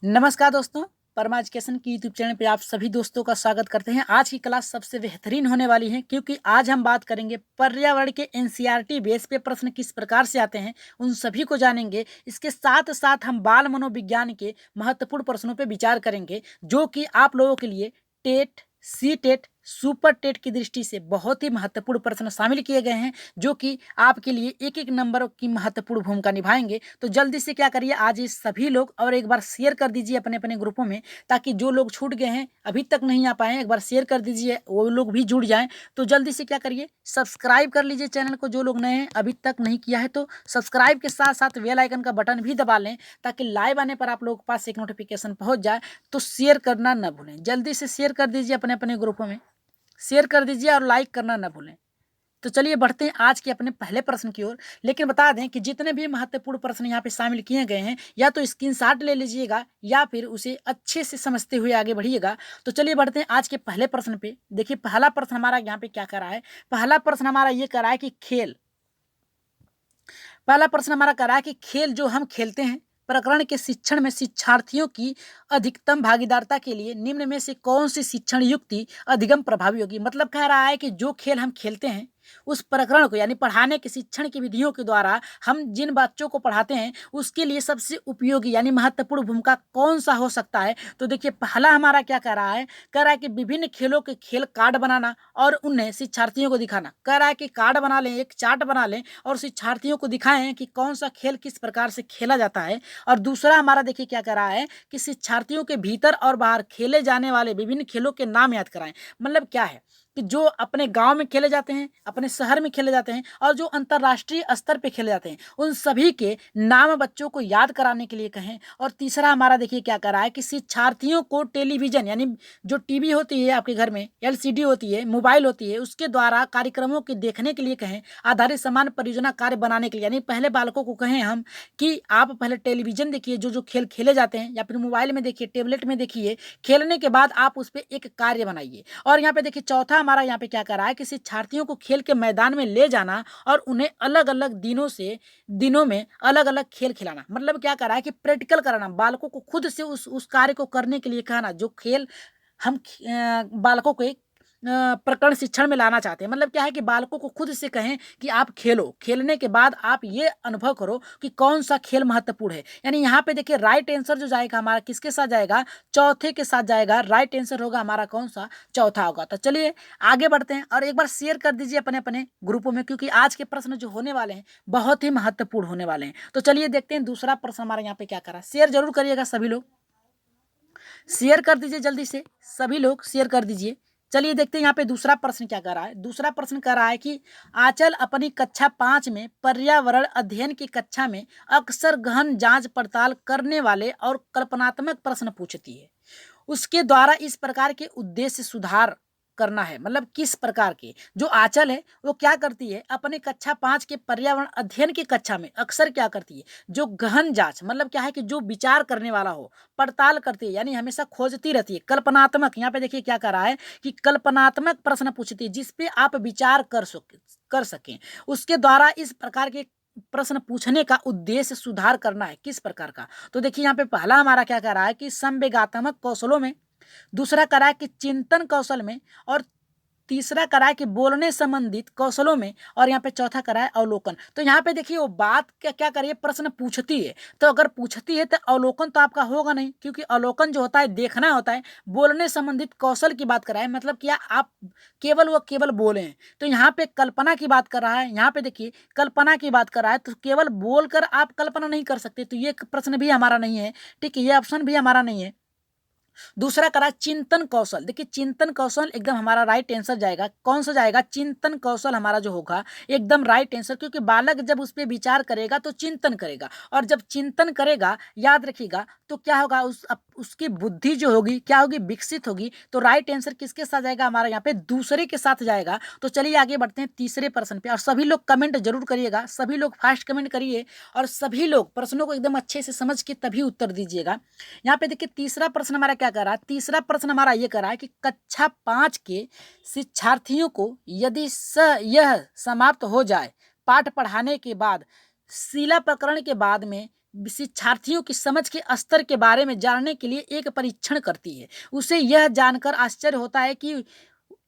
नमस्कार दोस्तों, परमा एजुकेशन की यूट्यूब चैनल पे आप सभी दोस्तों का स्वागत करते हैं। आज की क्लास सबसे बेहतरीन होने वाली है क्योंकि आज हम बात करेंगे पर्यावरण के एनसीईआरटी बेस पे प्रश्न किस प्रकार से आते हैं, उन सभी को जानेंगे। इसके साथ साथ हम बाल मनोविज्ञान के महत्वपूर्ण प्रश्नों पे विचार करेंगे जो कि आप लोगों के लिए TET, C TET, super TET की दृष्टि से बहुत ही महत्वपूर्ण प्रश्न शामिल किए गए हैं जो कि आपके लिए एक एक नंबर की महत्वपूर्ण भूमिका निभाएंगे। तो जल्दी से क्या करिए, आज ये सभी लोग और एक बार शेयर कर दीजिए अपने अपने ग्रुपों में, ताकि जो लोग छूट गए हैं अभी तक नहीं आ पाए हैं, एक बार शेयर कर दीजिए, वो लोग भी जुड़ जाएं। तो जल्दी से क्या करिए, सब्सक्राइब कर लीजिए चैनल को। जो लोग नए हैं अभी तक नहीं किया है तो सब्सक्राइब के साथ साथ बेल आइकन का बटन भी दबा लें ताकि लाइव आने पर आप लोगों के पास एक नोटिफिकेशन पहुंच जाए। तो शेयर करना न भूलें, जल्दी से शेयर कर दीजिए अपने अपने ग्रुपों में, शेयर कर दीजिए और लाइक करना न भूलें। तो चलिए बढ़ते हैं आज के अपने पहले प्रश्न की ओर। लेकिन बता दें कि जितने भी महत्वपूर्ण प्रश्न यहाँ पे शामिल किए गए हैं या तो स्क्रीनशॉट ले लीजिएगा या फिर उसे अच्छे से समझते हुए आगे बढ़िएगा। तो चलिए बढ़ते हैं आज के पहले प्रश्न पे। देखिए पहला प्रश्न हमारा यहाँ पे क्या कर रहा है। पहला प्रश्न हमारा ये कर रहा है कि खेल, पहला प्रश्न हमारा कर रहा है कि खेल जो हम खेलते हैं प्रकरण के शिक्षण में शिक्षार्थियों की अधिकतम भागीदारता के लिए निम्न में से कौन सी शिक्षण युक्ति अधिगम प्रभावी होगी। मतलब कह रहा है कि जो खेल हम खेलते हैं उस प्रकरण को यानी पढ़ाने के शिक्षण की विधियों के द्वारा हम जिन बच्चों को पढ़ाते हैं उसके लिए सबसे उपयोगी यानी महत्वपूर्ण भूमिका कौन सा हो सकता है। तो देखिए पहला हमारा क्या कह रहा है, कह रहा है कि विभिन्न खेलों के खेल कार्ड बनाना और उन्हें शिक्षार्थियों को दिखाना। कह रहा है कि कार्ड बना लें, एक चार्ट बना लें और शिक्षार्थियों को दिखाएं कि कौन सा खेल किस प्रकार से खेला जाता है। और दूसरा हमारा देखिए क्या कह रहा है कि शिक्षार्थियों के भीतर और बाहर खेले जाने वाले विभिन्न खेलों के नाम याद कराएं। मतलब क्या है कि जो अपने गांव में खेले जाते हैं, अपने शहर में खेले जाते हैं और जो अंतर्राष्ट्रीय स्तर पे खेले जाते हैं उन सभी के नाम बच्चों को याद कराने के लिए कहें। और तीसरा हमारा देखिए क्या कर रहा है कि शिक्षार्थियों को टेलीविजन यानी जो टीवी होती है आपके घर में, एलसीडी होती है, मोबाइल होती है, उसके द्वारा कार्यक्रमों के देखने के लिए कहें। आधारित समान परियोजना कार्य बनाने के लिए यानी पहले बालकों को कहें हम कि आप पहले टेलीविजन देखिए, जो जो खेल खेले जाते हैं, या फिर मोबाइल में देखिए, टेबलेट में देखिए, खेलने के बाद आप उस पर एक कार्य बनाइए। और यहाँ पे देखिए चौथा हमारा यहाँ पे क्या कर रहा है कि शिक्षार्थियों को खेल के मैदान में ले जाना और उन्हें अलग अलग दिनों में अलग अलग खेल खिलाना। मतलब क्या कर रहा है कि प्रैक्टिकल कराना, बालकों को खुद से उस कार्य को करने के लिए कहना जो खेल हम बालकों को एक प्रकरण शिक्षण में लाना चाहते हैं। मतलब क्या है कि बालकों को खुद से कहें कि आप खेलो, खेलने के बाद आप ये अनुभव करो कि कौन सा खेल महत्वपूर्ण है। यानी यहाँ पे देखिए राइट आंसर जो जाएगा हमारा किसके साथ जाएगा, चौथे के साथ जाएगा। राइट आंसर होगा हमारा कौन सा, चौथा होगा। तो चलिए आगे बढ़ते हैं और एक बार शेयर कर दीजिए अपने अपने ग्रुपों में क्योंकि आज के प्रश्न जो होने वाले हैं बहुत ही महत्वपूर्ण होने वाले हैं। तो चलिए देखते हैं दूसरा प्रश्न हमारा यहाँ पे क्या करा। शेयर जरूर करिएगा, सभी लोग शेयर कर दीजिए, जल्दी से सभी लोग शेयर कर दीजिए। चलिए देखते हैं यहाँ पे दूसरा प्रश्न क्या कर रहा है। दूसरा प्रश्न कर रहा है कि आंचल अपनी कक्षा 5 में पर्यावरण अध्ययन की कक्षा में अक्सर गहन जांच पड़ताल करने वाले और कल्पनात्मक प्रश्न पूछती है। उसके द्वारा इस प्रकार के उद्देश्य सुधार करना है। मतलब किस प्रकार के, जो आंचल है वो क्या करती है अपने कक्षा 5 के पर्यावरण अध्ययन की कक्षा में अक्सर क्या करती है, जो गहन जांच मतलब क्या है कि जो विचार करने वाला हो, पड़ताल करती है यानी हमेशा खोजती रहती है। कल्पनात्मक, यहाँ पे देखिए क्या कर रहा है कि कल्पनात्मक प्रश्न पूछती है जिसपे आप विचार कर सकें। उसके द्वारा इस प्रकार के प्रश्न पूछने का उद्देश्य सुधार करना है। किस प्रकार का, तो देखिए यहाँ पे पहला हमारा क्या कर रहा है कि संवेगात्मक कौशलों में, दूसरा करा है कि चिंतन कौशल में, और तीसरा करा है कि बोलने संबंधित कौशलों में, और यहाँ पे चौथा करा है अवलोकन। तो यहाँ पे देखिए वो बात क्या क्या करिए, प्रश्न पूछती है। तो अगर पूछती है तो अवलोकन तो आपका होगा नहीं क्योंकि अवलोकन जो होता है देखना होता है। बोलने संबंधित कौशल की बात कर रहा है, मतलब क्या आप केवल बोले हैं। तो यहाँ पे कल्पना की बात कर रहा है, यहाँ पे देखिए कल्पना की बात कर रहा है। तो केवल बोलकर आप कल्पना नहीं कर सकते, तो ये प्रश्न भी हमारा नहीं है। ठीक है, ये ऑप्शन भी हमारा नहीं है। दूसरा करा चिंतन कौशल। देखिए चिंतन कौशल एकदम हमारा राइट आंसर जाएगा। कौन सा जाएगा, चिंतन कौशल हमारा जो होगा एकदम राइट आंसर, क्योंकि बालक जब उस पर विचार करेगा तो चिंतन करेगा, और जब चिंतन करेगा याद रखिएगा तो क्या होगा, उसकी बुद्धि जो होगी क्या होगी, विकसित होगी। तो राइट आंसर किसके साथ जाएगा हमारा, यहाँ पे दूसरे के साथ जाएगा। तो चलिए आगे बढ़ते हैं तीसरे प्रश्न पे, और सभी लोग कमेंट जरूर करिएगा, सभी लोग फास्ट कमेंट करिए और सभी लोग प्रश्नों को एकदम अच्छे से समझ के तभी उत्तर दीजिएगा। यहाँ पे देखिए तीसरा प्रश्न हमारा क्या कर रहा है, तीसरा प्रश्न हमारा ये कर रहा है कि कक्षा 5 के शिक्षार्थियों को यदि यह समाप्त हो जाए, पाठ पढ़ाने के बाद शिला प्रकरण के बाद में शिक्षार्थियों की समझ के स्तर के बारे में जानने के लिए एक परीक्षण करती है। उसे यह जानकर आश्चर्य होता है कि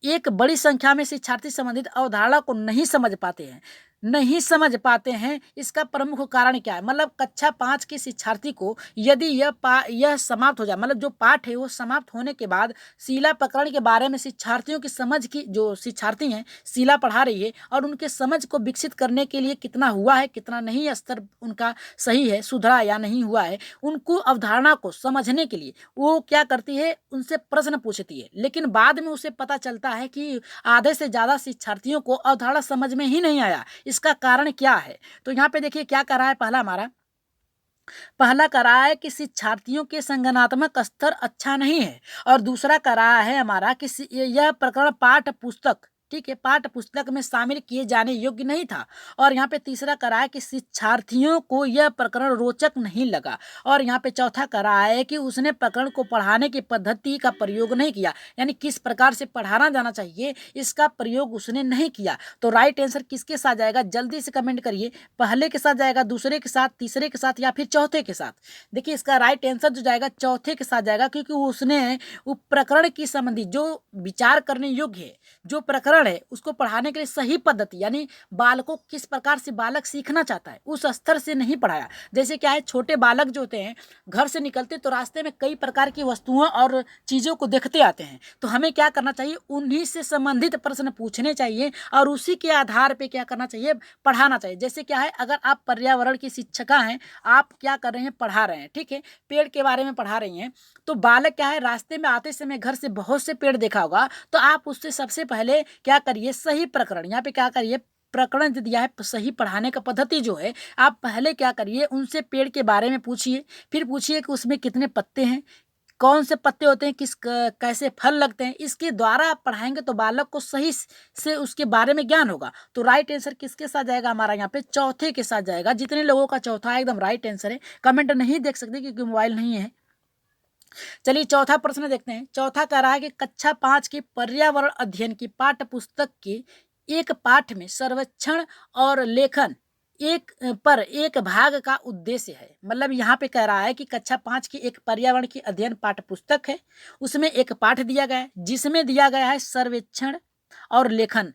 एक बड़ी संख्या में शिक्षार्थी संबंधित अवधारणा को नहीं समझ पाते हैं। इसका प्रमुख कारण क्या है? मतलब कक्षा 5 के शिक्षार्थी को यदि यह समाप्त हो जाए, मतलब जो पाठ है वो समाप्त होने के बाद शीला प्रकरण के बारे में शिक्षार्थियों की समझ की, जो शिक्षार्थी हैं शीला पढ़ा रही है, और उनके समझ को विकसित करने के लिए कितना हुआ है, कितना नहीं, स्तर उनका सही है, सुधरा या नहीं हुआ है, उनको अवधारणा को समझने के लिए वो क्या करती है, उनसे प्रश्न पूछती है। लेकिन बाद में उसे पता चलता है कि आधे से ज़्यादा शिक्षार्थियों को अवधारणा समझ में ही नहीं आया। इसका कारण क्या है? तो यहाँ पे देखिए क्या कर रहा है, पहला कर रहा है कि शिक्षार्थियों के संज्ञानात्मक स्तर अच्छा नहीं है, और दूसरा कर रहा है हमारा कि यह प्रकरण पाठ्य पुस्तक, ठीक है, पाठ्य पुस्तक में शामिल किए जाने योग्य नहीं था, और यहाँ पे तीसरा कर रहा है कि शिक्षार्थियों को यह प्रकरण रोचक नहीं लगा, और यहाँ पे चौथा कर रहा है कि उसने प्रकरण को पढ़ाने की पद्धति का प्रयोग नहीं किया, यानी किस प्रकार से पढ़ाना जाना चाहिए इसका प्रयोग उसने नहीं किया। तो राइट आंसर किसके साथ जाएगा, जल्दी से कमेंट करिए। पहले के साथ जाएगा, दूसरे के साथ, तीसरे के साथ, या फिर चौथे के साथ? देखिए इसका राइट आंसर जो जाएगा चौथे के साथ जाएगा, क्योंकि उसने वो प्रकरण की संबंधी जो विचार करने योग्य है, जो प्रकरण है, उसको पढ़ाने के लिए सही पद्धति, यानी बालकों किस प्रकार से बालक सीखना चाहता है उस स्तर से नहीं पढ़ाया। जैसे क्या है, छोटे बालक जो होते हैं घर से निकलते तो रास्ते में कई प्रकार की वस्तुओं और चीज़ों को देखते आते हैं, तो हमें क्या करना चाहिए, उन्हीं से संबंधित प्रश्न पूछने चाहिए और उसी के आधार पे क्या करना चाहिए, पढ़ाना चाहिए। जैसे क्या है, अगर आप पर्यावरण की शिक्षिका हैं, आप क्या कर रहे हैं, पढ़ा रहे हैं, ठीक है, पेड़ के बारे में पढ़ा रही हैं, तो बालक क्या है, रास्ते में आते समय घर से बहुत से पेड़ देखा होगा, तो आप उससे सबसे पहले क्या करिए, सही प्रकरण, यहाँ पे क्या करिए, प्रकरण जो दिया है, सही पढ़ाने का पद्धति जो है, आप पहले क्या करिए, उनसे पेड़ के बारे में पूछिए, फिर पूछिए कि उसमें कितने पत्ते हैं, कौन से पत्ते होते हैं, कैसे फल लगते हैं, इसके द्वारा आप पढ़ाएंगे तो बालक को सही से उसके बारे में ज्ञान होगा। तो राइट आंसर किसके साथ जाएगा, हमारा यहाँ पे चौथे के साथ जाएगा। जितने लोगों का चौथा एकदम राइट आंसर है, कमेंट नहीं देख सकते क्योंकि मोबाइल नहीं है। चलिए चौथा प्रश्न देखते हैं। चौथा कह रहा है कि कक्षा 5 की पर्यावरण अध्ययन की पाठ्य पुस्तक के एक पाठ में सर्वेक्षण और लेखन एक भाग का उद्देश्य है। मतलब यहाँ पे कह रहा है कि कक्षा 5 की एक पर्यावरण की अध्ययन पाठ्य पुस्तक है, उसमें एक पाठ दिया गया है जिसमें दिया गया है सर्वेक्षण और लेखन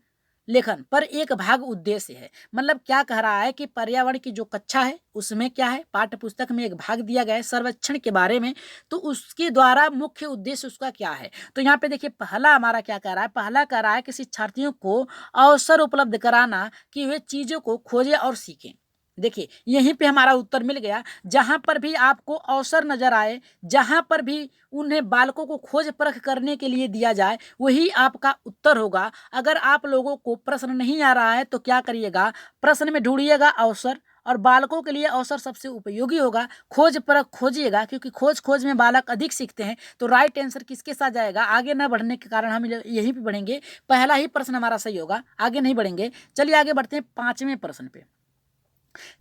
लेखन पर एक भाग उद्देश्य है। मतलब क्या कह रहा है कि पर्यावरण की जो कक्षा है उसमें क्या है, पाठ्य पुस्तक में एक भाग दिया गया है सर्वेक्षण के बारे में, तो उसके द्वारा मुख्य उद्देश्य उसका क्या है। तो यहाँ पे देखिए पहला हमारा क्या कह रहा है, पहला कह रहा है कि शिक्षार्थियों को अवसर उपलब्ध कराना कि वे चीज़ों को खोजें और सीखें। देखिए यहीं पे हमारा उत्तर मिल गया। जहाँ पर भी आपको अवसर नजर आए, जहाँ पर भी उन्हें बालकों को खोज परख करने के लिए दिया जाए, वही आपका उत्तर होगा। अगर आप लोगों को प्रश्न नहीं आ रहा है तो क्या करिएगा, प्रश्न में ढूंढिएगा अवसर, और बालकों के लिए अवसर सबसे उपयोगी होगा। खोज परख खोजिएगा, क्योंकि खोज में बालक अधिक सीखते हैं। तो राइट आंसर किसके साथ जाएगा, आगे न बढ़ने के कारण हम यहीं पे बढ़ेंगे, पहला ही प्रश्न हमारा सही होगा, आगे नहीं बढ़ेंगे। चलिए आगे बढ़ते हैं 5वें प्रश्न पे।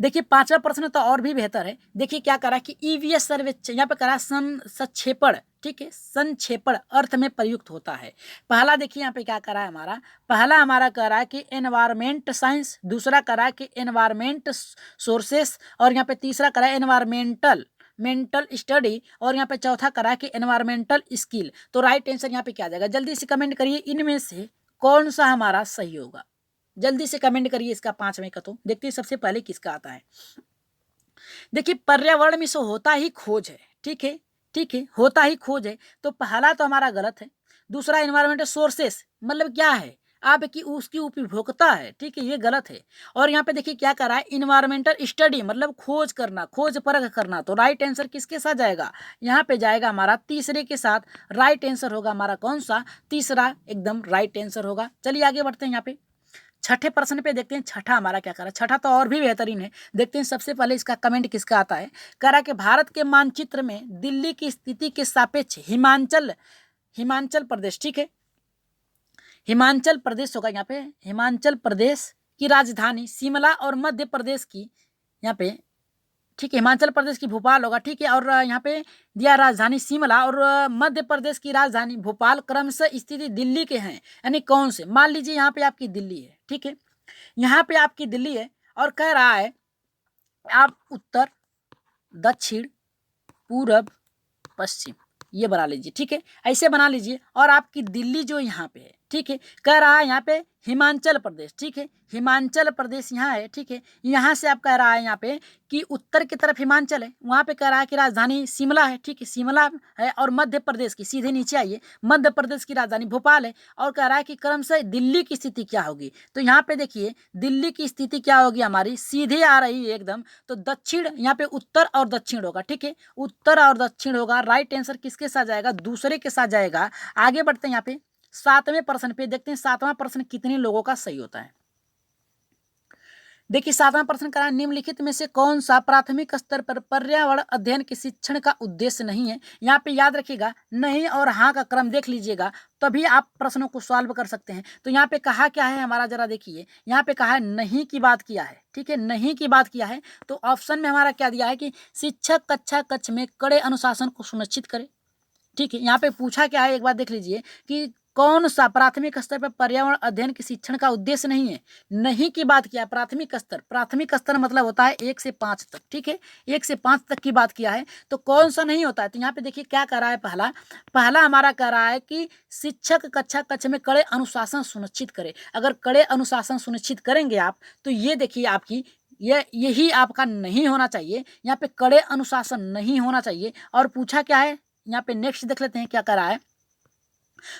देखिए 5वां प्रश्न तो और भी बेहतर है। देखिए क्या करा कि ईवीएस सर्वेक्षण, यहाँ पे करा संक्षेपण, ठीक है, संक्षेपण अर्थ में प्रयुक्त होता है। पहला देखिए यहाँ पे क्या करा है, पहला हमारा कह रहा है कि एनवायरमेंट साइंस, दूसरा करा है कि एनवायरमेंट सोर्सेस, और यहाँ पे तीसरा करा है मेंटल स्टडी, और यहाँ पे चौथा करा है कि एनवायरमेंटल स्किल। तो राइट आंसर यहाँ पे क्या आ जाएगा, जल्दी से कमेंट करिए, इनमें से कौन सा हमारा सही होगा, जल्दी से कमेंट करिए इसका 5वें का। तो देखते हैं सबसे पहले किसका आता है। देखिए पर्यावरण में सो होता ही खोज है, ठीक है, ठीक है, होता ही खोज है, तो पहला तो हमारा गलत है। दूसरा एनवायरमेंटल सोर्सेस, मतलब क्या है, आपकी उसकी उपभोक्ता है, ठीक है, ये गलत है। और यहाँ पे देखिए क्या कर रहा है, इन्वायरमेंटल स्टडी, मतलब खोज करना, खोज परख करना। तो राइट आंसर किसके साथ जाएगा, यहाँ पे जाएगा हमारा तीसरे के साथ। राइट आंसर होगा हमारा कौन सा, तीसरा एकदम राइट आंसर होगा। चलिए आगे बढ़ते हैं। यहाँ पे छठे प्रश्न पे देखते हैं, छठा हमारा क्या कर रहा है, छठा तो और भी बेहतरीन है। देखते हैं सबसे पहले इसका कमेंट किसका आता है। कह रहा है कि भारत के मानचित्र में दिल्ली की स्थिति के सापेक्ष हिमाचल प्रदेश, ठीक है, हिमाचल प्रदेश होगा यहाँ पे, हिमाचल प्रदेश की राजधानी शिमला, और मध्य प्रदेश की यहाँ पे, ठीक है, हिमाचल प्रदेश की भोपाल होगा, ठीक है, और यहाँ पे दिया राजधानी शिमला, और मध्य प्रदेश की राजधानी भोपाल क्रमशः स्थिति दिल्ली के हैं। यानी कौन से, मान लीजिए यहाँ पे आपकी दिल्ली है, ठीक है, यहाँ पे आपकी दिल्ली है, और कह रहा है आप उत्तर दक्षिण, पूरब, पश्चिम, ये बना लीजिए। ठीक है, ऐसे बना लीजिए। और आपकी दिल्ली जो यहाँ पे है, ठीक है, कह रहा है यहाँ पे हिमाचल प्रदेश। ठीक है, हिमाचल प्रदेश यहाँ है। ठीक है, यहाँ से आप कह रहा है यहाँ पे कि उत्तर की तरफ हिमाचल है, वहाँ पे कह रहा है कि राजधानी शिमला है। ठीक है, शिमला है। और मध्य प्रदेश की सीधे नीचे आइए, मध्य प्रदेश की राजधानी भोपाल है। और कह रहा है कि क्रमशः दिल्ली की स्थिति क्या होगी। तो यहाँ पे देखिए दिल्ली की स्थिति क्या होगी, हमारी सीधे आ रही है एकदम। तो दक्षिण, यहाँ पे उत्तर और दक्षिण होगा। ठीक है, उत्तर और दक्षिण होगा। राइट आंसर किसके साथ जाएगा, दूसरे के साथ जाएगा। आगे बढ़ते हैं यहाँ पे 7वें प्रश्न पे, देखते हैं 7वां प्रश्न कितने लोगों का सही होता है। देखिए 7वां प्रश्न करा, निम्नलिखित में से कौन सा प्राथमिक स्तर पर पर्यावरण अध्ययन के शिक्षण का उद्देश्य नहीं है। यहाँ पे याद रखिएगा नहीं और हाँ का क्रम देख लीजिएगा, तभी आप प्रश्नों को सॉल्व कर सकते हैं। तो यहाँ पे कहा क्या है हमारा, जरा देखिए यहाँ पे कहा है नहीं की बात किया है। ठीक है, नहीं की बात किया है। तो ऑप्शन में हमारा क्या दिया है कि शिक्षक कक्षा कक्ष में कड़े अनुशासन को सुनिश्चित करे। ठीक है, यहाँ पे पूछा क्या है, एक बार देख लीजिए कि कौन सा प्राथमिक स्तर पर पर्यावरण अध्ययन के शिक्षण का उद्देश्य नहीं है। नहीं की बात किया, प्राथमिक स्तर, प्राथमिक स्तर मतलब होता है 1 से 5 तक। ठीक है, 1 से 5 तक की बात किया है। तो कौन सा नहीं होता है, तो यहाँ पे देखिए क्या कर रहा है, पहला हमारा कह रहा है कि शिक्षक कक्षा कक्ष में कड़े अनुशासन सुनिश्चित करे। अगर कड़े अनुशासन सुनिश्चित करेंगे आप, तो ये देखिए आपकी यही आपका नहीं होना चाहिए। यहाँ पे कड़े अनुशासन नहीं होना चाहिए। और पूछा क्या है, यहाँ पे नेक्स्ट देख लेते हैं क्या कर रहा है।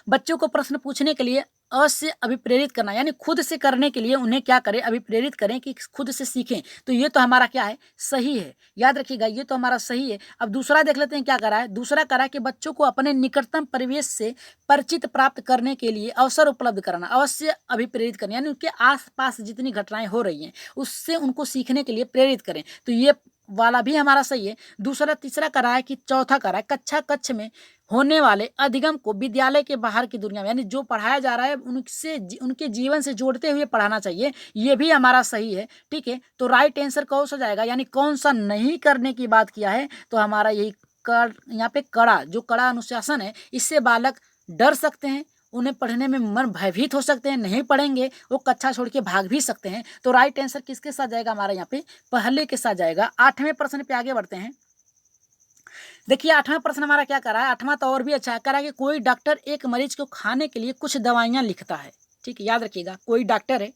बच्चों को प्रश्न पूछने के लिए अवश्य अभिप्रेरित करना, यानी खुद से करने के लिए उन्हें क्या करें, अभिप्रेरित करें कि खुद से सीखें। तो ये तो हमारा क्या है, सही है। याद रखिएगा ये तो हमारा सही है। अब दूसरा देख लेते हैं क्या करा है। दूसरा करा है कि बच्चों को अपने निकटतम परिवेश से परिचित प्राप्त करने के लिए अवसर उपलब्ध कराना, अवश्य अभिप्रेरित करना, यानी उनके आसपास जितनी घटनाएं हो रही हैं उससे उनको सीखने के लिए प्रेरित करें। तो ये वाला भी हमारा सही है। दूसरा, तीसरा करा है कि चौथा करा है कक्षा कक्ष में होने वाले अधिगम को विद्यालय के बाहर की दुनिया में, यानी जो पढ़ाया जा रहा है उनसे उनके जीवन से जोड़ते हुए पढ़ाना चाहिए। ये भी हमारा सही है। ठीक है, तो राइट आंसर कौन सा जाएगा, यानी कौन सा नहीं करने की बात किया है, तो हमारा यही यहाँ पे कड़ा, जो कड़ा अनुशासन है, इससे बालक डर सकते हैं, उन्हें पढ़ने में मन भयभीत हो सकते हैं, नहीं पढ़ेंगे वो कक्षा छोड़ के भाग भी सकते हैं। तो राइट आंसर किसके साथ जाएगा, हमारा यहाँ पे पहले के साथ जाएगा। 8वें प्रश्न पे आगे बढ़ते हैं। देखिए 8वां प्रश्न हमारा क्या करा है, 8वां तो और भी अच्छा है, करा कि कोई डॉक्टर एक मरीज को खाने के लिए कुछ दवाइयाँ लिखता है। ठीक है, याद रखिएगा कोई डॉक्टर है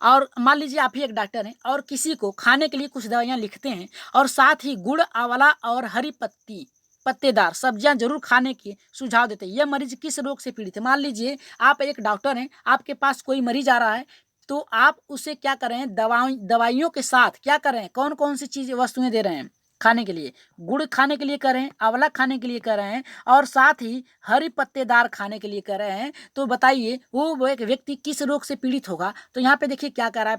और मान लीजिए आप ही एक डॉक्टर हैं और किसी को खाने के लिए कुछ दवाइयाँ लिखते हैं और साथ ही गुड़, आंवला और हरी पत्ती पत्तेदार सब्जियां जरूर खाने की सुझाव देते हैं। यह मरीज किस रोग से पीड़ित है। मान लीजिए आप एक डॉक्टर हैं, आपके पास कोई मरीज आ रहा है, तो आप उसे क्या करें, दवाइयों के साथ क्या करें, कौन कौन सी चीज़ वस्तुएं दे रहे हैं खाने के लिए। गुड़ खाने के लिए कर रहे हैं, आंवला खाने के लिए कर रहे हैं और साथ ही हरी पत्तेदार खाने के लिए कर रहे हैं। तो बताइए वो एक व्यक्ति किस रोग से पीड़ित होगा। तो यहाँ पे देखिए क्या कर रहा है,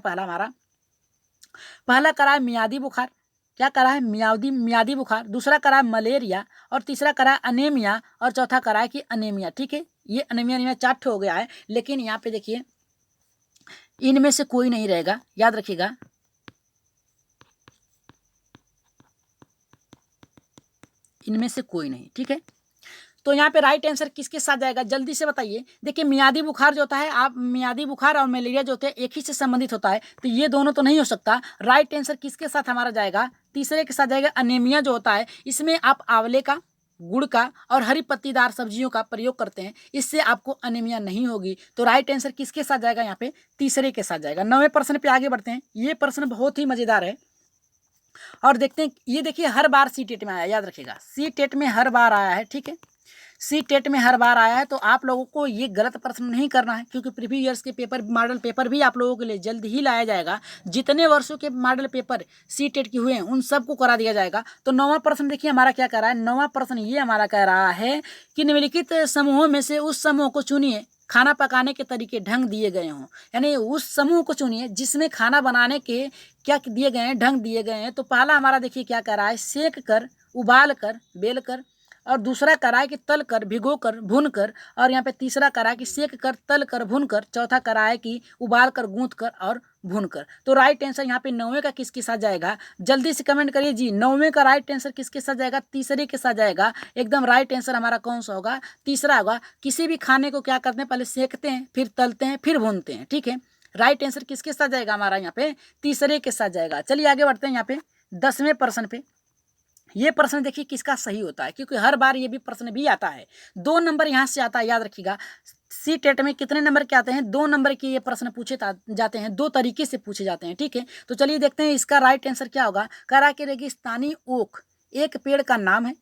पहला करा है मियादी बुखार, क्या करा है, मियादी बुखार। दूसरा करा है मलेरिया और तीसरा करा है अनेमिया और चौथा करा है कि अनेमिया। ठीक है, ये अनेमिया 4 हो गया है, लेकिन यहाँ पे देखिए इनमें से कोई नहीं रहेगा, याद रखिएगा। इनमें से कोई नहीं। ठीक है, तो यहाँ पे राइट आंसर किसके साथ जाएगा, जल्दी से बताइए। देखिए मियादी बुखार जो होता है, आप मियादी बुखार और मलेरिया जो होते हैं एक ही से संबंधित होता है, तो ये दोनों तो नहीं हो सकता। राइट आंसर किसके साथ हमारा जाएगा, तीसरे के साथ जाएगा। अनेमिया जो होता है इसमें आप आंवले का, गुड़ का और हरी पत्तीदार सब्जियों का प्रयोग करते हैं, इससे आपको अनेमिया नहीं होगी। तो राइट आंसर किसके साथ जाएगा, यहाँ पे तीसरे के साथ जाएगा। 9वें प्रश्न पे आगे बढ़ते हैं। ये प्रश्न बहुत ही मजेदार है और देखते हैं। ये देखिए हर बार सी टेट में आया, याद रखिएगा सी टेट में हर बार आया है। ठीक है, सी टेट में हर बार आया है, तो आप लोगों को ये गलत प्रश्न नहीं करना है, क्योंकि प्रीवियस ईयर्स के पेपर, मॉडल पेपर भी आप लोगों के लिए जल्द ही लाया जाएगा। जितने वर्षों के मॉडल पेपर सी टेट के हुए हैं उन सबको करा दिया जाएगा। तो 9वां प्रश्न देखिए हमारा क्या कह रहा है। 9वां प्रश्न ये हमारा कह रहा है कि निम्नलिखित समूहों में से उस समूह को चुनिए खाना पकाने के तरीके ढंग दिए गए हों, यानी उस समूह को चुनिए जिसमें खाना बनाने के क्या दिए गए हैं, ढंग दिए गए हैं। तो पहला हमारा देखिए क्या कह रहा है, सेक कर, उबाल कर, बेल कर। और दूसरा करा है कि तल कर, भिगो कर, भून कर। और यहाँ पे तीसरा करा है कि सेक कर, तल कर, भून कर। चौथा करा है कि उबाल कर, गूंथ कर और भून कर। तो राइट आंसर यहाँ पे 9वें का किसके साथ जाएगा, जल्दी से कमेंट करिए जी। 9वें का राइट आंसर किसके साथ जाएगा, तीसरे के साथ जाएगा। एकदम राइट आंसर हमारा कौन सा होगा, तीसरा होगा। किसी भी खाने को क्या करते हैं, पहले सेकते हैं, फिर तलते हैं, फिर भूनते हैं। ठीक है, राइट आंसर किसके साथ जाएगा, हमारा यहाँ पे तीसरे के साथ जाएगा। चलिए आगे बढ़ते हैं यहाँ पे 10वें प्रश्न पे। ये प्रश्न देखिए किसका सही होता है, क्योंकि हर बार ये भी प्रश्न भी आता है। 2 नंबर यहाँ से आता है, याद रखिएगा। सी टेट में कितने नंबर के आते हैं? 2 नंबर के ये प्रश्न पूछे जाते हैं, 2 तरीके से पूछे जाते हैं, ठीक है। तो चलिए देखते हैं इसका राइट आंसर क्या होगा। कह रहा है कि रेगिस्तानी ओक एक पेड़ का नाम है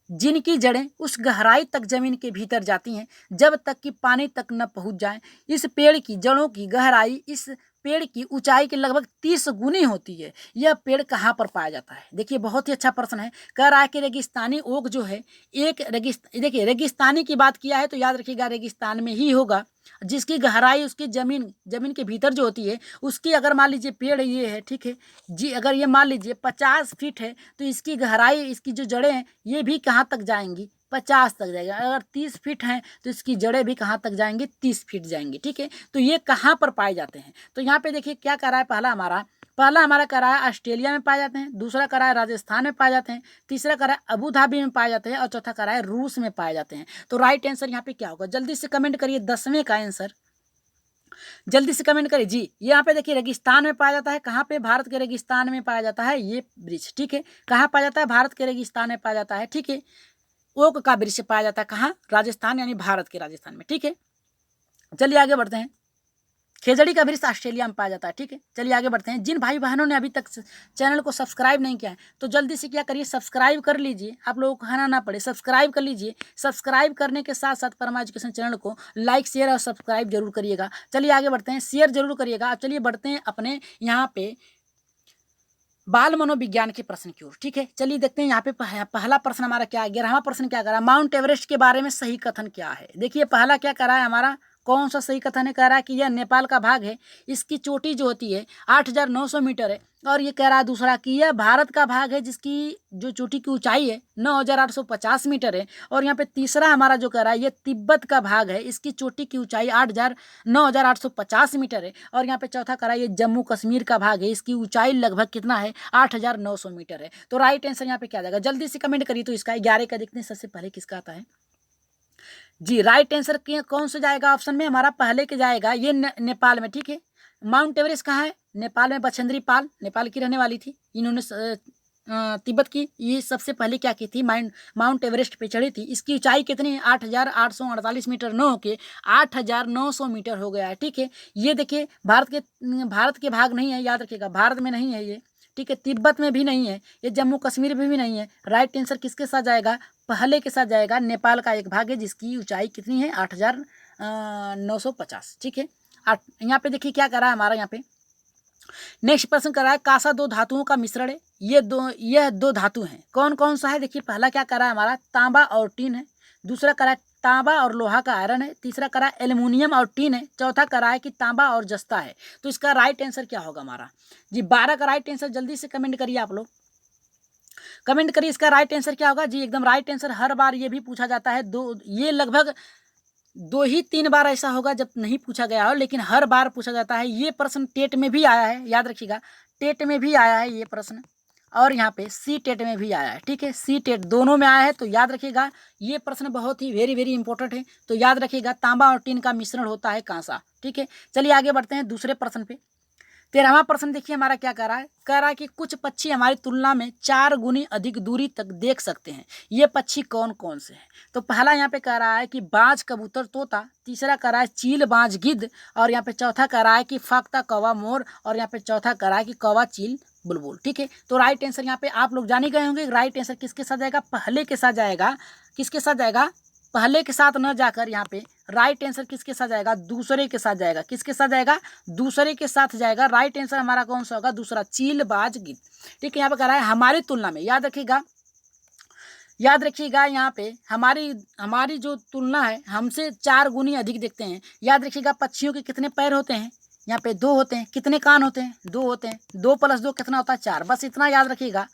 जिनकी जड़ें उस गहराई तक जमीन के भीतर जाती हैं जब तक कि पानी तक न पहुंच जाए। इस पेड़ की जड़ों की गहराई इस पेड़ की ऊंचाई के लगभग 30 गुनी होती है। यह पेड़ कहाँ पर पाया जाता है? देखिए बहुत ही अच्छा प्रश्न है। कह रहा है कि रेगिस्तानी ओक जो है एक देखिए रेगिस्तानी की बात किया है तो याद रखिएगा रेगिस्तान में ही होगा, जिसकी गहराई उसकी जमीन के भीतर जो होती है उसकी, अगर मान लीजिए पेड़ ये है, ठीक है जी, अगर ये मान लीजिए 50 फीट है तो इसकी गहराई, इसकी जो जड़ें हैं ये भी कहाँ तक जाएंगी? 50 तक जाएगा। अगर 30 फीट हैं तो इसकी जड़ें भी कहाँ तक जाएंगी? 30 फीट जाएंगी, ठीक है। तो ये कहाँ पर पाए जाते हैं? तो यहाँ पे देखिए क्या कर रहा है, पहला हमारा कह रहा है ऑस्ट्रेलिया में पाए जाते हैं, दूसरा कह रहा है राजस्थान में पाए जाते हैं, तीसरा कह रहा है अबू धाबी में पाए जाते हैं और चौथा कह रहा है रूस में पाए जाते हैं। तो राइट आंसर यहाँ पे क्या होगा? जल्दी से कमेंट करिए 10वें का आंसर, जल्दी से कमेंट करिए जी। यहाँ पे देखिए रेगिस्तान में पाया जाता है। कहाँ पे? भारत के रेगिस्तान में पाया जाता है ये वृक्ष, ठीक है। कहाँ पाया जाता है? भारत के रेगिस्तान में पाया जाता है, ठीक है। ओक का वृक्ष पाया जाता है कहाँ? राजस्थान, यानी भारत के राजस्थान में, ठीक है। चलिए आगे बढ़ते हैं। खेजड़ी का वृक्ष ऑस्ट्रेलिया में पाया जाता है, ठीक है। चलिए आगे बढ़ते हैं। जिन भाई बहनों ने अभी तक चैनल को सब्सक्राइब नहीं किया है तो जल्दी से क्या करिए, सब्सक्राइब कर लीजिए। आप लोगों को कहना ना पड़े, सब्सक्राइब कर लीजिए। सब्सक्राइब करने के साथ साथ परमा एजुकेशन चैनल को लाइक शेयर और सब्सक्राइब जरूर करिएगा। चलिए आगे बढ़ते हैं, शेयर जरूर करिएगा। अब चलिए बढ़ते हैं अपने यहाँ पे बाल मनोविज्ञान के प्रश्न की ओर, ठीक है। चलिए देखते हैं यहाँ पे पहला प्रश्न हमारा क्या है। 11वां प्रश्न क्या करा? माउंट एवरेस्ट के बारे में सही कथन क्या है? देखिए पहला क्या करा है हमारा, कौन सा सही कथन है? कह रहा है कि यह नेपाल का भाग है, इसकी चोटी जो होती है 8,900 मीटर है। और ये कह रहा है दूसरा कि यह भारत का भाग है जिसकी जो चोटी की ऊंचाई है 9,850 मीटर है। और यहाँ पे तीसरा हमारा जो कह रहा है ये तिब्बत का भाग है, इसकी चोटी की ऊंचाई 9,850 मीटर है। और यहाँ पे चौथा कह रहा है ये जम्मू कश्मीर का भाग है, इसकी ऊंचाई लगभग कितना है? 8,900 मीटर है। तो राइट आंसर यहाँ पे क्या जाएगा? जल्दी से कमेंट करिए। तो इसका 11 का देखते हैं सबसे पहले किसका आता है जी। राइट आंसर कौन सा जाएगा? ऑप्शन में हमारा पहले के जाएगा ये नेपाल में, ठीक है। माउंट एवरेस्ट कहाँ है? नेपाल में। बछेंद्री पाल नेपाल की रहने वाली थी, इन्होंने तिब्बत की ये सबसे पहले क्या की थी, माउंट एवरेस्ट पे चढ़ी थी। इसकी ऊंचाई कितनी है? 8,848 मीटर, न के 8,900 मीटर हो गया है, ठीक है। ये देखिए भारत के भाग नहीं है, याद रखिएगा भारत में नहीं है ये, ठीक है। तिब्बत में भी नहीं है, ये जम्मू कश्मीर में भी नहीं है। राइट आंसर किसके साथ जाएगा? पहले के साथ जाएगा। नेपाल का एक भाग है जिसकी ऊंचाई कितनी है? 8,950, ठीक है। यहाँ पे देखिए क्या करा है हमारा, यहाँ पे नेक्स्ट प्रश्न करा है कांसा 2 धातुओं का मिश्रण है। यह दो धातु हैं, कौन कौन सा है? देखिए पहला क्या करा है हमारा, तांबा और टीन है। दूसरा करा है तांबा और लोहा का आयरन है। तीसरा करा है एल्युमिनियम और टीन है। चौथा करा है कि तांबा और जस्ता है। तो इसका राइट आंसर क्या होगा हमारा जी? 12 का राइट आंसर जल्दी से कमेंट करिए, आप लोग कमेंट करिए इसका राइट आंसर क्या होगा जी। एकदम राइट आंसर, हर बार ये भी पूछा जाता है, ये लगभग 2 ही 3 बार ऐसा होगा जब नहीं पूछा गया हो, लेकिन हर बार पूछा जाता है। ये प्रश्न टेट में भी आया है, याद रखिएगा टेट में भी आया है ये प्रश्न, और यहाँ पे सी टेट में भी आया है, ठीक है। सी टेट दोनों में आया है, तो याद रखिएगा ये प्रश्न बहुत ही वेरी वेरी इंपॉर्टेंट है। तो याद रखिएगा तांबा और टीन का मिश्रण होता है कांसा, ठीक है। चलिए आगे बढ़ते हैं दूसरे प्रश्न पे। 13वां प्रश्न देखिए हमारा क्या कह रहा है कि कुछ पक्षी हमारी तुलना में 4 गुनी अधिक दूरी तक देख सकते हैं। ये पक्षी कौन कौन से हैं? तो पहला यहाँ पे कह रहा है कि बाज, कबूतर, तोता। तीसरा कह रहा है चील, बाज, गिद्ध। और यहाँ पे चौथा कह रहा है कि फाख्ता, कौवा, मोर। और यहाँ पे चौथा कह रहा है कि कौवा, चील, बुलबुल, ठीक है। तो राइट आंसर यहाँ पे आप लोग जान ही गए होंगे। राइट आंसर किसके साथ जाएगा? पहले के साथ जाएगा। किसके साथ जाएगा? पहले के साथ न जाकर यहाँ पे राइट आंसर किसके साथ जाएगा? दूसरे के साथ जाएगा। किसके साथ जाएगा? दूसरे के साथ जाएगा। राइट आंसर हमारा कौन सा होगा? दूसरा, चील, बाज, गिद्ध, ठीक है। यहाँ पे कह रहा है हमारी तुलना में, याद रखिएगा यहाँ पे हमारी जो तुलना है हमसे 4 गुनी अधिक देखते हैं। याद रखिएगा पक्षियों के कितने पैर होते हैं? यहाँ पे 2 होते हैं। कितने कान होते हैं? 2 होते हैं। 2 + 2 कितना होता है? 4। बस इतना याद रखिएगा।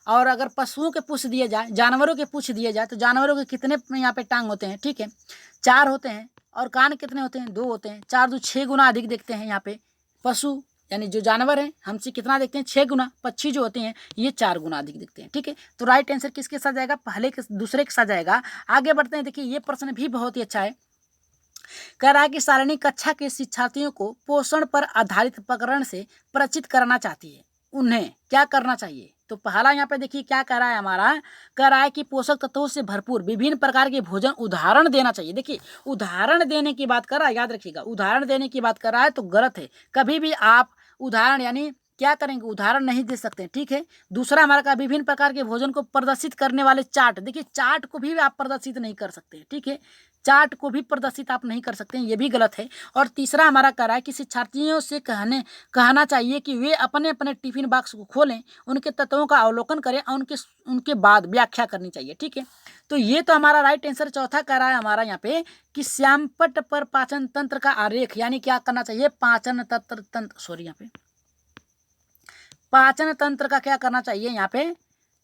और अगर पशुओं के पूछ दिए जाए, जानवरों के पूछ दिए जाए, तो जानवरों के कितने यहाँ पे टांग होते हैं? ठीक है 4 होते हैं। और कान कितने होते हैं? 2 होते हैं। 4 2 6 गुना अधिक देखते हैं यहाँ पे पशु, यानी जो जानवर हैं हमसे कितना देखते हैं? 6 गुना। पक्षी जो होते हैं ये 4 गुना अधिक दिखते हैं। ठीक है, तो राइट आंसर किसके साथ जाएगा? पहले के दूसरे के साथ जाएगा। आगे बढ़ते हैं। देखिए ये प्रश्न भी बहुत ही अच्छा है। कह रहा है कि सारणी कक्षा के शिक्षार्थियों को पोषण पर आधारित प्रकरण से परिचित कराना चाहती है। उन्हें क्या करना चाहिए? तो पहला यहाँ पे देखिए क्या कह रहा है हमारा, कह रहा है कि पोषक तत्वों से भरपूर विभिन्न प्रकार के भोजन उदाहरण देना चाहिए। देखिए उदाहरण देने की बात कर रहा है, याद रखिएगा उदाहरण देने की बात कर रहा है तो गलत है। कभी भी आप उदाहरण यानी क्या करेंगे, उदाहरण नहीं दे सकते, ठीक है। दूसरा हमारा का विभिन्न प्रकार के भोजन को प्रदर्शित करने वाले चार्ट, देखिए चार्ट को भी आप प्रदर्शित नहीं कर सकते, ठीक है। चार्ट को भी प्रदर्शित आप नहीं कर सकते हैं, ये भी गलत है। और तीसरा हमारा कह रहा है कि शिक्षार्थियों से कहना चाहिए कि वे अपने अपने टिफिन बॉक्स को खोलें, उनके तत्वों का अवलोकन करें और उनके बाद व्याख्या करनी चाहिए, ठीक है। तो ये तो हमारा राइट आंसर चौथा कह रहा है हमारा यहाँ पे कि श्यामपट्ट पर पाचन तंत्र का आरेख, यानी क्या करना चाहिए, पाचन तंत्र का क्या करना चाहिए,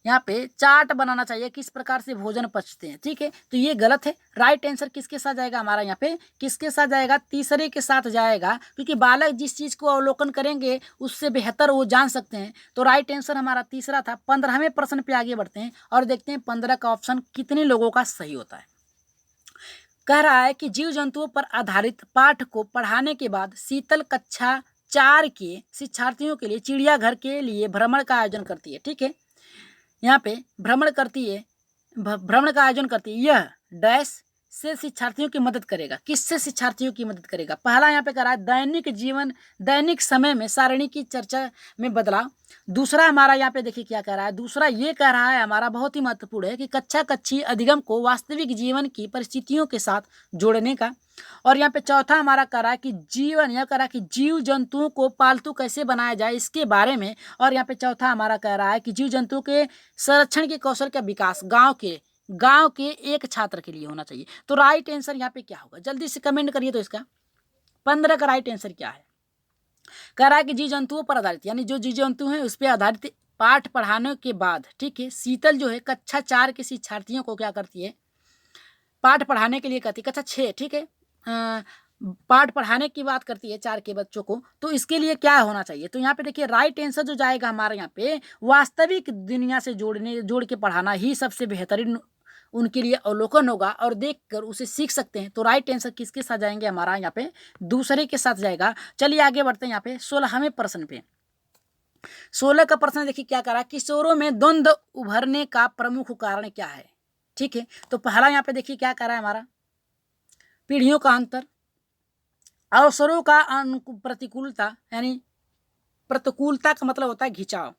यहाँ पे चार्ट बनाना चाहिए किस प्रकार से भोजन पचते हैं, ठीक है। तो ये गलत है। राइट आंसर किसके साथ जाएगा हमारा, यहाँ पे किसके साथ जाएगा, तीसरे के साथ जाएगा, क्योंकि बालक जिस चीज को अवलोकन करेंगे उससे बेहतर वो जान सकते हैं। तो राइट आंसर हमारा तीसरा था। 15वें प्रश्न पे आगे बढ़ते हैं और देखते हैं 15 का ऑप्शन कितने लोगों का सही होता है। कह रहा है कि जीव जंतुओं पर आधारित पाठ को पढ़ाने के बाद शीतल कक्षा 4 के शिक्षार्थियों के लिए चिड़ियाघर के लिए भ्रमण का आयोजन करती है, ठीक है। यहाँ पे भ्रमण का आयोजन करती है। यह डैश से शिक्षार्थियों की मदद करेगा, किससे शिक्षार्थियों की मदद करेगा। पहला यहाँ पे कह रहा है दैनिक समय में सारणी की चर्चा में बदलाव। दूसरा हमारा यहाँ पे देखिए क्या कह रहा है, दूसरा ये कह रहा है हमारा बहुत ही महत्वपूर्ण है कि कक्षा कक्षी अधिगम को वास्तविक जीवन की परिस्थितियों के साथ जोड़ने का। और यहाँ पे चौथा हमारा कह रहा है कि जीव जंतुओं को पालतू कैसे बनाया जाए इसके बारे में। और यहाँ पे चौथा हमारा कह रहा है कि जीव जंतुओं के संरक्षण के कौशल का विकास गांव के एक छात्र के लिए होना चाहिए। तो राइट आंसर यहाँ पे क्या होगा, जल्दी से कमेंट करिए। तो इसका 15 का राइट आंसर क्या है, कह रहा है कि जीव जंतुओं पर आधारित, यानी जो जीव जंतु हैं उस पर आधारित पाठ पढ़ाने के बाद, ठीक है। शीतल जो है कक्षा 4 के शिक्षार्थियों को क्या करती है, पाठ पढ़ाने के लिए कहती है। कक्षा 6, ठीक है, पाठ पढ़ाने की बात करती है 4 के बच्चों को। तो इसके लिए क्या होना चाहिए, तो यहाँ पे देखिए राइट आंसर जो जाएगा हमारे यहाँ पे वास्तविक दुनिया से जोड़ के पढ़ाना ही सबसे बेहतरीन उनके लिए अवलोकन होगा और देखकर उसे सीख सकते हैं। तो राइट आंसर किसके साथ जाएंगे हमारा यहाँ पे, दूसरे के साथ जाएगा। चलिए आगे बढ़ते हैं यहाँ पे 16वें प्रश्न पे। 16 का प्रश्न देखिए क्या करा, किशोरों में द्वंद्व उभरने का प्रमुख कारण क्या है, ठीक है। तो पहला यहाँ पे देखिए क्या कह रहा है हमारा, पीढ़ियों का अंतर, अवसरों का प्रतिकूलता, यानी प्रतिकूलता का मतलब होता है खिंचाव।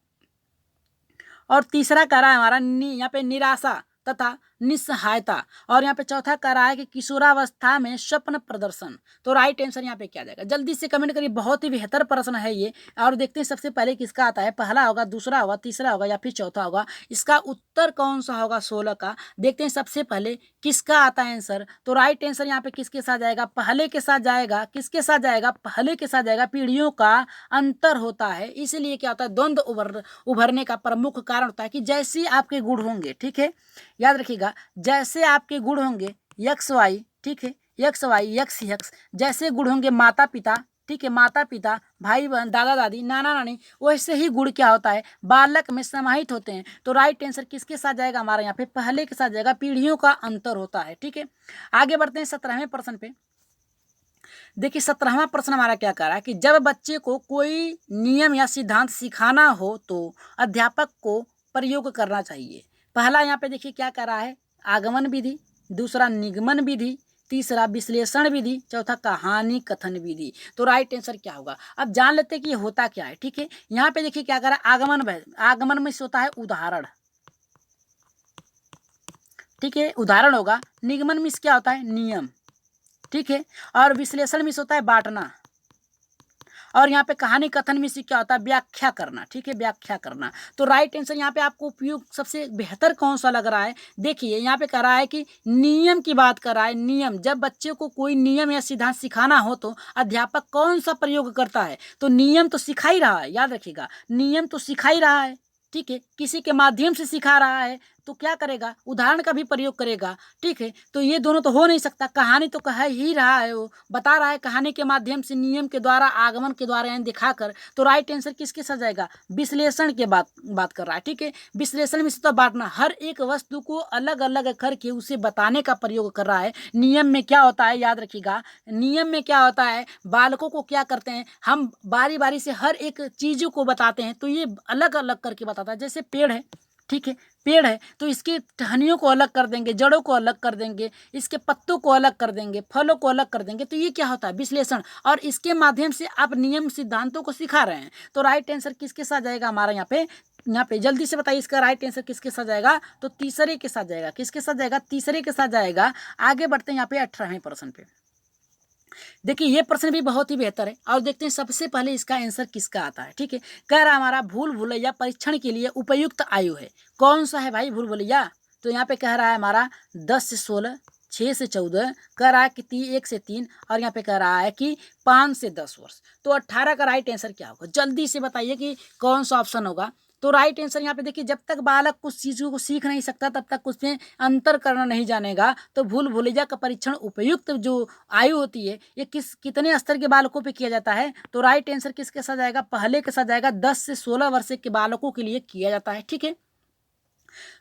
और तीसरा कह रहा है हमारा यहाँ पे निराशा तथा निस्सहायता। और यहाँ पे चौथा कह रहा है कि किशोरावस्था में स्वप्न प्रदर्शन। तो राइट आंसर यहाँ पे क्या जाएगा, जल्दी से कमेंट करिए, बहुत ही बेहतर प्रश्न है ये। और देखते हैं सबसे पहले किसका आता है, पहला होगा, दूसरा होगा, तीसरा होगा या फिर चौथा होगा। इसका उत्तर कौन सा होगा 16 का, देखते हैं सबसे पहले किसका आता है आंसर। तो राइट आंसर यहाँ पे किसके साथ जाएगा, पहले के साथ जाएगा। किसके साथ जाएगा, पहले के साथ जाएगा। पीढ़ियों का अंतर होता है, इसलिए क्या होता है, द्वंद्व उभरने का प्रमुख कारण होता है कि जैसे आपके गुण होंगे, ठीक है, याद रखिएगा, जैसे आपके गुण होंगे एक्स वाई, ठीक है, एक्स वाई एक्स एक्स, जैसे गुण होंगे माता पिता, ठीक है, माता पिता, भाई बहन, दादा दादी, नाना नानी, वैसे ही गुण क्या होता है, बालक में समाहित होते हैं। तो राइट आंसर किसके साथ जाएगा हमारा यहाँ पे, पहले के साथ जाएगा। पीढ़ियों का अंतर होता है, ठीक है। आगे बढ़ते हैं 17वें प्रश्न पे। देखिए 17वां प्रश्न हमारा क्या कह रहा है कि जब बच्चे को कोई नियम या सिद्धांत सिखाना हो तो अध्यापक को प्रयोग करना चाहिए। पहला यहाँ पे देखिए क्या कह रहा है, आगमन विधि, दूसरा निगमन विधि, तीसरा विश्लेषण विधि, चौथा कहानी कथन विधि। तो राइट आंसर क्या होगा, अब जान लेते हैं कि ये होता क्या है, ठीक है। यहाँ पे देखिए क्या कह रहा है, आगमन में होता है उदाहरण, ठीक है, उदाहरण होगा। निगमन में क्या होता है, नियम, ठीक है। और विश्लेषण में होता है बांटना। और यहाँ पे कहानी कथन में क्या होता है, व्याख्या करना, ठीक है, व्याख्या करना। तो राइट आंसर यहाँ पे आपको उपयोग सबसे बेहतर कौन सा लग रहा है, देखिए यहाँ पे कह रहा है कि नियम की बात कर रहा है। नियम, जब बच्चे को कोई नियम या सिद्धांत सिखाना हो तो अध्यापक कौन सा प्रयोग करता है, तो नियम तो सिखा ही रहा है, याद रखिएगा, नियम तो सिखा ही रहा है, ठीक है, किसी के माध्यम से सिखा रहा है। तो क्या करेगा, उदाहरण का भी प्रयोग करेगा। ठीक है, तो ये दोनों तो हो नहीं सकता। कहानी तो कह ही रहा है, वो बता रहा है कहानी के माध्यम से, नियम के द्वारा, आगमन के द्वारा यानी दिखाकर। तो राइट आंसर किसके साथ जाएगा, विश्लेषण के बात कर रहा है। ठीक है, विश्लेषण में से तो बांटना, हर एक वस्तु को अलग अलग करके उसे बताने का प्रयोग कर रहा है। नियम में क्या होता है, याद रखिएगा, नियम में क्या होता है, बालकों को क्या करते हैं, हम बारी बारी से हर एक चीज़ों को बताते हैं, तो ये अलग अलग करके बताता है। जैसे पेड़ है, ठीक है, पेड़ है तो इसकी टहनियों को अलग कर देंगे, जड़ों को अलग कर देंगे, इसके पत्तों को अलग कर देंगे, फलों को अलग कर देंगे। तो ये क्या होता है, विश्लेषण। और इसके माध्यम से आप नियम सिद्धांतों को सिखा रहे हैं। तो राइट आंसर किसके साथ जाएगा हमारा यहाँ पे जल्दी से बताइए, इसका राइट आंसर किसके साथ जाएगा, तो तीसरे के साथ जाएगा। किसके साथ जाएगा, तीसरे के साथ जाएगा। आगे बढ़ते हैं यहाँ पे 18वें प्रश्न पे। देखिए ये प्रश्न भी बहुत ही बेहतर है, और देखते हैं सबसे पहले इसका आंसर किसका आता है। ठीक है, कह रहा हमारा भूल भुलैया परीक्षण के लिए उपयुक्त आयु है, कौन सा है भाई भूल भुलैया। तो यहाँ पे कह रहा है हमारा 10 से 16, 6 से 14, कह रहा है कि 1 से 3, और यहाँ पे कह रहा है कि 5 से 10 वर्ष। तो 18 का राइट आंसर क्या होगा, जल्दी से बताइए कि कौन सा ऑप्शन होगा। तो राइट आंसर यहाँ पे देखिए, जब तक बालक कुछ चीज़ों को सीख नहीं सकता तब तक उसमें अंतर करना नहीं जानेगा। तो भूल भुलैया का परीक्षण उपयुक्त जो आयु होती है, ये कितने स्तर के बालकों पे किया जाता है। तो राइट आंसर किसके साथ जाएगा, पहले के साथ जाएगा, 10 से 16 वर्ष के बालकों के लिए किया जाता है। ठीक है,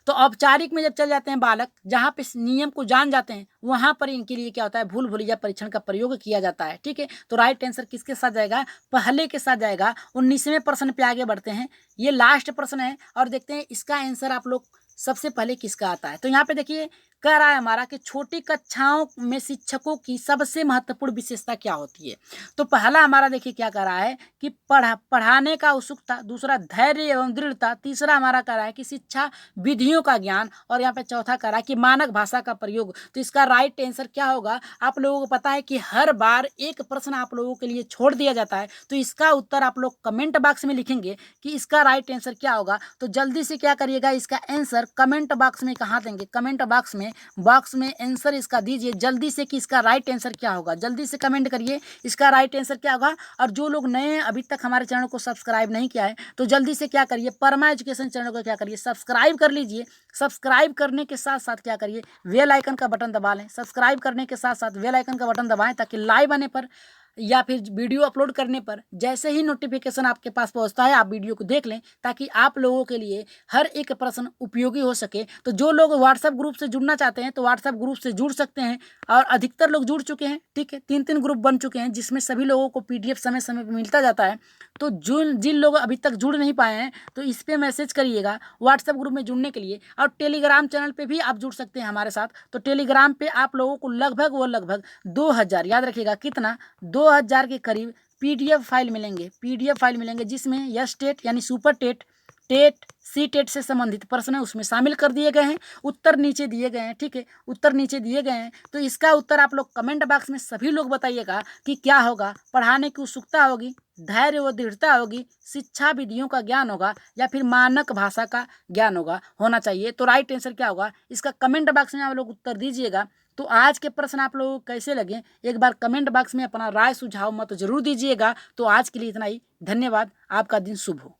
तो औपचारिक में जब चल जाते हैं बालक, जहाँ पे नियम को जान जाते हैं, वहाँ पर इनके लिए क्या होता है, भूल भुलैया परीक्षण का प्रयोग किया जाता है। ठीक है, तो राइट आंसर किसके साथ जाएगा, पहले के साथ जाएगा। 19वें प्रश्न पे आगे बढ़ते हैं, ये लास्ट प्रश्न है, और देखते हैं इसका आंसर आप लोग सबसे पहले किसका आता है। तो यहाँ पे देखिए कह रहा है हमारा कि छोटी कक्षाओं में शिक्षकों की सबसे महत्वपूर्ण विशेषता क्या होती है। तो पहला हमारा देखिए क्या कह रहा है कि पढ़ाने का उत्सुकता, दूसरा धैर्य एवं दृढ़ता, तीसरा हमारा कह रहा है कि शिक्षा विधियों का ज्ञान, और यहाँ पे चौथा कह रहा है कि मानक भाषा का प्रयोग। तो इसका राइट आंसर क्या होगा, आप लोगों को पता है कि हर बार एक प्रश्न आप लोगों के लिए छोड़ दिया जाता है, तो इसका उत्तर आप लोग कमेंट बॉक्स में लिखेंगे कि इसका राइट आंसर क्या होगा। तो जल्दी से क्या करिएगा, इसका आंसर कमेंट बॉक्स में कहाँ देंगे, कमेंट बॉक्स में आंसर इसका दीजिए जल्दी से कि इसका राइट आंसर क्या होगा। जल्दी से कमेंट करिए इसका राइट आंसर क्या होगा। और जो लोग नए अभी तक हमारे चैनल को सब्सक्राइब नहीं किया है, तो जल्दी से क्या करिए, परमा एजुकेशन चैनल को क्या करिए, सब्सक्राइब कर लीजिए। सब्सक्राइब करने के साथ साथ क्या करिए, बेल आइकन का बटन दबा लें। सब्सक्राइब करने के साथ साथ बेल आइकन का बटन दबाएं, ताकि लाइव आने पर या फिर वीडियो अपलोड करने पर जैसे ही नोटिफिकेशन आपके पास पहुंचता है, आप वीडियो को देख लें, ताकि आप लोगों के लिए हर एक प्रश्न उपयोगी हो सके। तो जो लोग व्हाट्सएप ग्रुप से जुड़ना चाहते हैं, तो व्हाट्सएप ग्रुप से जुड़ सकते हैं, और अधिकतर लोग जुड़ चुके हैं। ठीक है, 3 ग्रुप बन चुके हैं, जिसमें सभी लोगों को PDF समय समय पर मिलता जाता है। तो जिन लोग अभी तक जुड़ नहीं पाए हैं, तो इस पर मैसेज करिएगा व्हाट्सएप ग्रुप में जुड़ने के लिए। और टेलीग्राम चैनल पे भी आप जुड़ सकते हैं हमारे साथ। तो टेलीग्राम पे आप लोगों को लगभग 2000, याद रखिएगा कितना, 2000 के करीब PDF फाइल मिलेंगे, जिसमें यस टेट यानी super TET, TET, C TET से संबंधित प्रश्न है उसमें शामिल कर दिए गए हैं। उत्तर नीचे दिए गए हैं। ठीक है, उत्तर नीचे दिए गए हैं। तो इसका उत्तर आप लोग कमेंट बॉक्स में सभी लोग बताइएगा कि क्या होगा। पढ़ाने की उत्सुकता होगी, धैर्य व दृढ़ता होगी, शिक्षा विधियों का ज्ञान होगा, या फिर मानक भाषा का ज्ञान होना चाहिए। तो राइट आंसर क्या होगा, इसका कमेंट बॉक्स में आप लोग उत्तर दीजिएगा। तो आज के प्रश्न आप लोगों को कैसे लगे, एक बार कमेंट बॉक्स में अपना राय सुझाव मत जरूर दीजिएगा। तो आज के लिए इतना ही, धन्यवाद, आपका दिन शुभ हो।